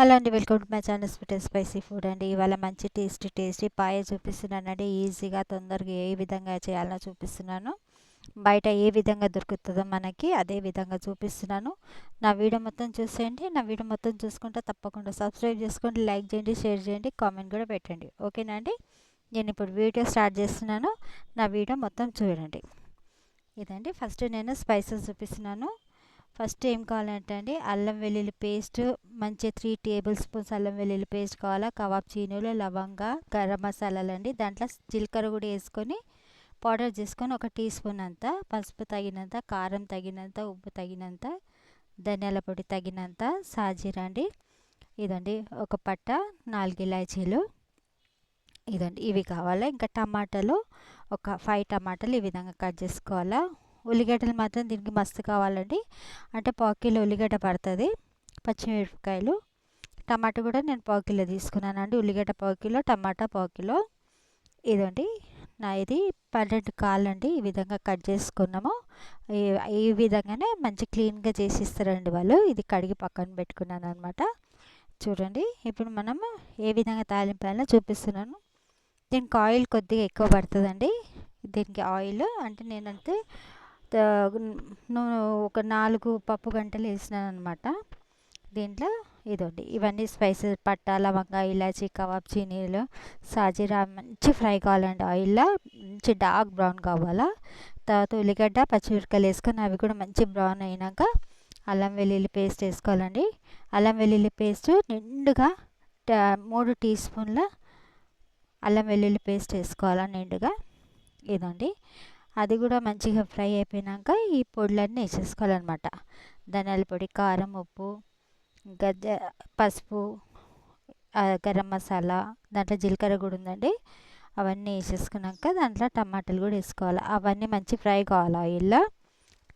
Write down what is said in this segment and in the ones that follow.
Hello అండి, welcome to my channel sweet and spicy food అండి. ఇవాళ మంచి టేస్టీ పాయ చూపిస్తున్నానండి. ఈజీగా తొందరగా ఏ విధంగా చేయాలో చూపిస్తున్నాను. బయట ఏ విధంగా దొరుకుతుందో మనకి అదే విధంగా చూపిస్తున్నాను. నా వీడియో మొత్తం చూసేయండి. నా వీడియో మొత్తం చూసుకుంటే తప్పకుండా సబ్స్క్రైబ్ చేసుకోండి, లైక్ చేయండి, షేర్ చేయండి, కామెంట్ కూడా పెట్టండి. ఓకేనా అండి? నేను ఇప్పుడు వీడియో స్టార్ట్ చేస్తున్నాను. నా వీడియో మొత్తం చూడండి. ఇదండి ఫస్ట్ నేను స్పైసెస్ చూపిస్తున్నాను. ఫస్ట్ ఏం కావాలంటే అండి, అల్లం వెల్లుల్లి పేస్ట్ మంచి 3 టేబుల్ స్పూన్స్ అల్లం వెల్లుల్లి పేస్ట్ కావాలా. కబాబ్ చీనీలు, లవంగా, గరం మసాలాలు అండి. దాంట్లో జీలకర్ర కూడా వేసుకొని పౌడర్ చేసుకొని 1 టీ స్పూన్ అంత పసుపు తగినంత, కారం తగినంత, ఉప్పు తగినంత, ధనియాల పొడి తగినంత, సాజీరా అండి. ఇదండి ఒక పట్ట, 4 ఇలాచీలు. ఇదండి ఇవి కావాలి. ఇంకా టమాటాలు ఒక 5 టమాటాలు ఈ విధంగా కట్ చేసుకోవాలా. ఉల్లిగడ్డలు మాత్రం దీనికి మస్తు కావాలండి. అంటే 1 కిలో ఉల్లిగడ్డ పడుతుంది. పచ్చిమిరపకాయలు, టమాటా కూడా నేను 1 కిలో తీసుకున్నానండి. ఉల్లిగడ్డ 1 కిలో, టమాటా 1 కిలో. ఇదండి ఇది 12 కాళ్ళండి. ఈ విధంగా కట్ చేసుకున్నాము. ఈ విధంగానే మంచి క్లీన్గా చేసి ఇస్తారండి వాళ్ళు. ఇది కడిగి పక్కన పెట్టుకున్నాను అనమాట. చూడండి ఇప్పుడు మనము ఏ విధంగా తాలింపాలో చూపిస్తున్నాను. దీనికి ఆయిల్ కొద్దిగా ఎక్కువ పడుతుందండి. దీనికి ఆయిల్ అంటే నేనంటే ఒక 4 పప్పు గంటలు వేసినాను అనమాట. దీంట్లో ఇదండి ఇవన్నీ స్పైసెస్ పట్టా, లవంగా, ఇలాచీ, కబాబ్ చీనీలు, సాజీరా మంచి ఫ్రై కావాలండి. ఆయిల్లో మంచి డార్క్ బ్రౌన్ కావాలా. తర్వాత ఉల్లిగడ్డ, పచ్చిమిరపకాయలు వేసుకొని అవి కూడా మంచి బ్రౌన్ అయినాక అల్లం వెల్లుల్లి పేస్ట్ వేసుకోవాలండి. అల్లం వెల్లుల్లి పేస్ట్ నిండుగా 3 టీ స్పూన్ల అల్లం వెల్లుల్లి పేస్ట్ వేసుకోవాలి నిండుగా. ఇదండి అది కూడా మంచిగా ఫ్రై అయిపోయినాక ఈ పొడులన్నీ వేసేసుకోవాలన్నమాట. ధనియాల పొడి, కారం, ఉప్పు, గజ్జ, పసుపు, గరం మసాలా, దాంట్లో జీలకర్ర కూడా ఉందండి. అవన్నీ వేసేసుకున్నాక దాంట్లో టమాటాలు కూడా వేసుకోవాలి. అవన్నీ మంచి ఫ్రై కావాలి ఆయిల్లో.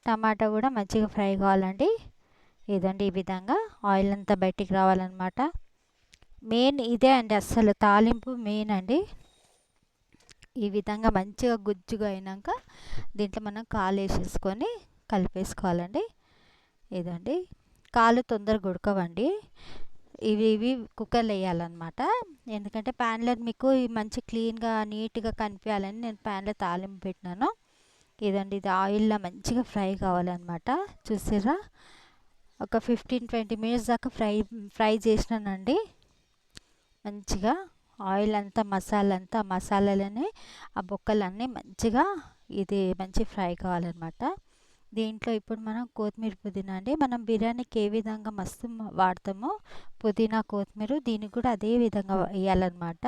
టమాటా కూడా మంచిగా ఫ్రై కావాలండి. ఇదండి ఈ విధంగా ఆయిల్ అంతా బయటికి రావాలన్నమాట. మెయిన్ ఇదే అండి, అస్సలు తాలింపు మెయిన్ అండి. ఈ విధంగా మంచిగా గుజ్జుగా అయినాక దీంట్లో మనం కాలు వేసేసుకొని కలిపేసుకోవాలండి. ఇదండి కాలు తొందరగా ఉడకవండి. ఇవి కుక్కర్లో వేయాలన్నమాట. ఎందుకంటే ప్యాన్లో మీకు మంచి క్లీన్గా నీట్గా కనిపించాలని నేను ప్యాన్లో తాలింపు పెట్టినాను. ఇదండి ఇది ఆయిల్లో మంచిగా ఫ్రై కావాలన్నమాట. చూసారా, ఒక 15-20 మినిట్స్ దాకా ఫ్రై చేసినానండి. మంచిగా ఆయిల్ అంతా మసాలాలనే ఆ బొక్కలన్నీ మంచిగా ఇది మంచి ఫ్రై కావాలన్నమాట. దీంట్లో ఇప్పుడు మనం కొత్తిమీర, పుదీనా అండి. మనం బిర్యానీకి ఏ విధంగా మస్తు వాడతామో పుదీనా, కొత్తిమీర దీనికి కూడా అదే విధంగా వేయాలన్నమాట.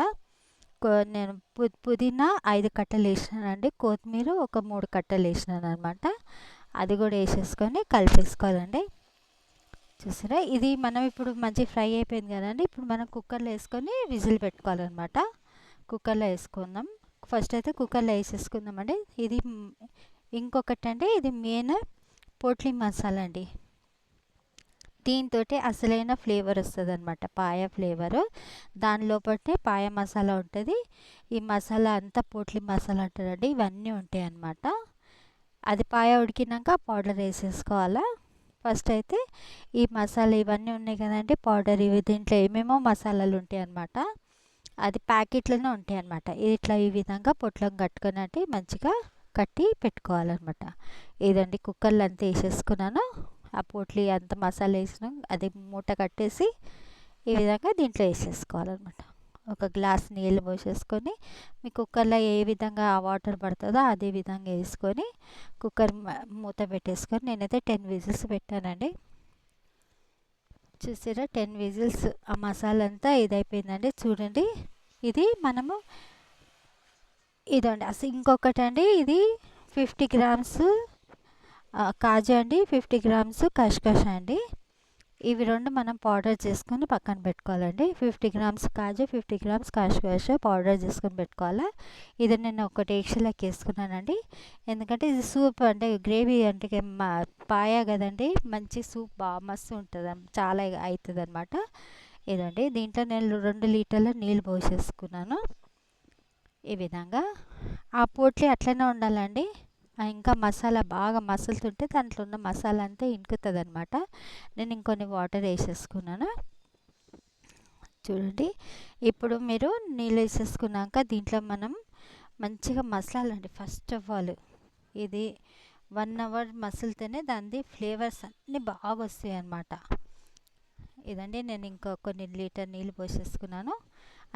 నేను పుదీనా 5 కట్టలు వేసినానండి. కొత్తిమీర ఒక 3 కట్టలు వేసినాను అనమాట. అది కూడా వేసేసుకొని కలిపేసుకోవాలండి. చూసారా, ఇది మనం ఇప్పుడు మంచి ఫ్రై అయిపోయింది కదండి. ఇప్పుడు మనం కుక్కర్లో వేసుకొని విజిల్ పెట్టుకోవాలన్నమాట. కుక్కర్లో వేసుకుందాం. ఫస్ట్ అయితే కుక్కర్లో వేసేసుకుందామండి. ఇది ఇంకొకటి అండి, ఇది మెయిన్ పోట్లీ మసాలా అండి. దీంతో అసలైన ఫ్లేవర్ వస్తుంది అనమాట, పాయ ఫ్లేవరు. దాని లోపలనే పాయ మసాలా ఉంటుంది. ఈ మసాలా అంతా పోట్లీ మసాలా అంటారండి. ఇవన్నీ ఉంటాయి అన్నమాట. అది పాయ ఉడికినాక పౌడర్ వేసేసుకోవాలా. ఫస్ట్ అయితే ఈ మసాలా ఇవన్నీ ఉన్నాయి కదండి, పౌడర్ ఇవి దీంట్లో ఏమేమో మసాలాలు ఉంటాయి అన్నమాట. అది ప్యాకెట్లోనే ఉంటాయి అన్నమాట. ఇట్లా ఈ విధంగా పొట్లం కట్టుకున్నట్టు మంచిగా కట్టి పెట్టుకోవాలన్నమాట. ఇదండి కుక్కర్లో అంతా వేసేసుకున్నాను. ఆ పొట్లి అంత మసాలా వేసినాం, అది మూట కట్టేసి ఈ విధంగా దీంట్లో వేసేసుకోవాలన్నమాట. ఒక గ్లాస్ నీళ్ళు పోసేసుకొని మీ కుక్కర్లో ఏ విధంగా వాటర్ పడుతుందో అదే విధంగా వేసుకొని కుక్కర్ మూత పెట్టేసుకొని నేనైతే 10 విజిల్స్ పెట్టానండి. చూసారా, 10 విజిల్స్ ఆ మసాలా అంతా ఇదైపోయిందండి. చూడండి, ఇది మనము ఇదండి అసలు ఇంకొకటి అండి, ఇది 50 గ్రామ్స్ కాజు అండి, 50 గ్రామ్స్ కష్కష అండి. ఇవి రెండు మనం పౌడర్ చేసుకొని పక్కన పెట్టుకోవాలండి. 50 గ్రామ్స్ కాజు, 50 గ్రామ్స్ కష్కష పౌడర్ చేసుకొని పెట్టుకోవాలి. ఇది నేను ఒకటి ఎగ్షెల్లోకి వేసుకున్నానండి. ఎందుకంటే ఇది సూప్ అంటే గ్రేవీ అంటే పాయ కదండి, మంచి సూప్ బాగా మస్తు ఉంటుంది, చాలా అవుతుంది అనమాట. ఇదండి దీంట్లో నేను 2 లీటర్ల నీళ్ళు పోసేసుకున్నాను. ఈ విధంగా ఆ పోట్లీ అట్లనే ఉండాలండి. ఇంకా మసాలా బాగా మసులుతుంటే దాంట్లో ఉన్న మసాలా అంతా ఇంకుతుంది అనమాట. నేను ఇంకొన్ని వాటర్ వేసేసుకున్నాను. చూడండి. ఇప్పుడు మీరు నీళ్ళు వేసేసుకున్నాక దీంట్లో మనం మంచిగా మసలాలండి. ఫస్ట్ ఆఫ్ ఆల్ ఇది 1 అవర్ మసిలితేనే దాని ఫ్లేవర్స్ అన్నీ బాగా వస్తాయి అన్నమాట. ఇదండి నేను ఇంకా కొన్ని లీటర్ నీళ్ళు పోసేసుకున్నాను.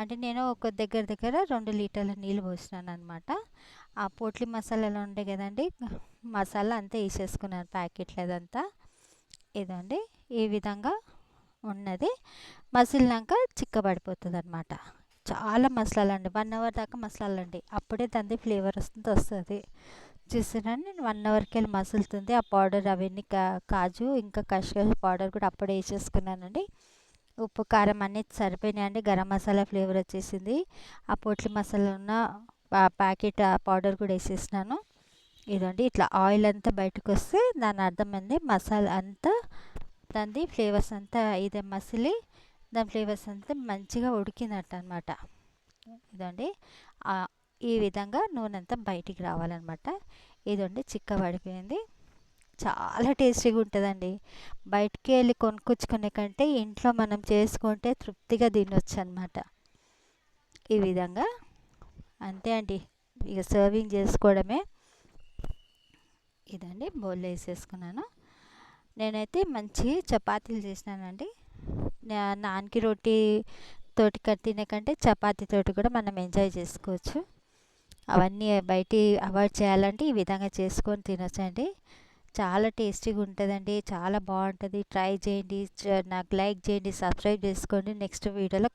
అంటే నేను ఒక దగ్గర 2 లీటర్ల నీళ్ళు పోసినాను అనమాట. ఆ పోట్లీ మసాలాలు ఉంటాయి కదండి, మసాలా అంతా వేసేసుకున్నాను ప్యాకెట్లు అదంతా. ఇదండి ఈ విధంగా ఉన్నది. మసిలినాక చిక్కబడిపోతుంది అనమాట. చాలా మసలాలండి, 1 అవర్ దాకా మసలాలండి. అప్పుడే దాని ఫ్లేవర్ వస్తుంది. చూసారండి నేను 1 అవర్కి వెళ్ళి మసులుతుంది. ఆ పౌడర్ అవన్నీ కాజు ఇంకా కష్కష్ పౌడర్ కూడా అప్పుడే వేసేసుకున్నానండి. ఉప్పు కారం అన్నీ సరిపోయినాయండి. గరం మసాలా ఫ్లేవర్ వచ్చేసింది. ఆ పొట్లి మసాలా ఉన్న ప్యాకెట్ పౌడర్ కూడా వేసేసినాను. ఇదండి ఇట్లా ఆయిల్ అంతా బయటకు వస్తే దాని అర్థమైంది మసాలా అంతా దాని ఫ్లేవర్స్ అంతా ఇదే మసిలి దాని ఫ్లేవర్స్ అంతా మంచిగా ఉడికినట్టు అనమాట. ఇదండి ఈ విధంగా నూనె అంతా బయటికి రావాలన్నమాట. ఇదండి చిక్కబడిపోయింది. చాలా టేస్టీగా ఉంటుందండి. బయటికి వెళ్ళి కొనుక్కొచ్చుకునే కంటే ఇంట్లో మనం చేసుకుంటే తృప్తిగా తినొచ్చు అనమాట. ఈ విధంగా అంతే అండి, ఇక సర్వింగ్ చేసుకోవడమే. ఇదండి బౌల్లో వేసేసుకున్నాను. నేనైతే మంచి చపాతీలు చేసినానండి. నాన్కి రోటీ తోటి తినే కంటే చపాతీతోటి కూడా మనం ఎంజాయ్ చేసుకోవచ్చు. అవన్నీ బయట అవాయిడ్ చేయాలంటే ఈ విధంగా చేసుకొని తినొచ్చండి. చాలా టేస్టీగా ఉంటుందండి, చాలా బాగుంటుంది. ట్రై చేయండి, నాకు లైక్ చేయండి, సబ్స్క్రైబ్ చేసుకోండి. నెక్స్ట్ వీడియోలో